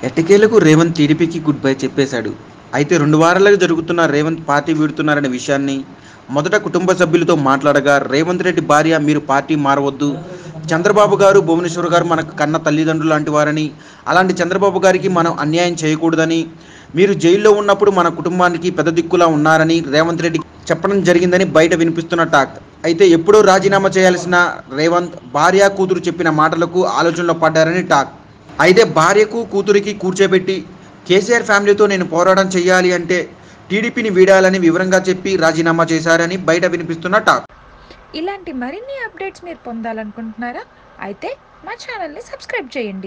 ఎట్టకేలకు రేవంత్ టీడీపీకి good bye చెప్పేశాడు. అయితే 2 వారాలుగా జరుగుతున్న రేవంత్ పార్టీ వీడుతున్నారనే విషయాన్ని మొదట కుటుంబ సభ్యులతో మాట్లాడగా, రేవంత్ రెడ్డి భార్య మీరు పార్టీ మారవద్దు. చంద్రబాబు గారు, భువనేశ్వర్ గారు మనకు కన్న తల్లిదండ్రులు లాంటి వారని, అలాంటి చంద్రబాబు గారికి మనం అన్యాయం చేయకూడదని, మీరు జైల్లో ఉన్నప్పుడు మన కుటుంబానికి పెద్ద దిక్కులా ఉన్నారని రేవంత్ రెడ్డి చెప్పడం జరిగిందని బయట వినిపిస్తున్న టాక్. అయితే ఎప్పుడో రాజీనామా చేయాల్సిన రేవంత్ భార్య, కూతురు చెప్పిన మాటలకు ఆలోచనలో పడ్డారని టాక్. అయితే భార్యకు, కూతురికి కూర్చోబెట్టి కేసీఆర్ ఫ్యామిలీతో నేను పోరాటం చేయాలి అంటే టీడీపీని వీడాలని వివరంగా చెప్పి రాజీనామా చేశారని బయట వినిపిస్తున్న టాక్. ఇలాంటి మరిన్ని అప్డేట్స్ మీరు పొందాలనుకుంటున్నారా? అయితే మా ఛానల్ని సబ్స్క్రైబ్ చేయండి.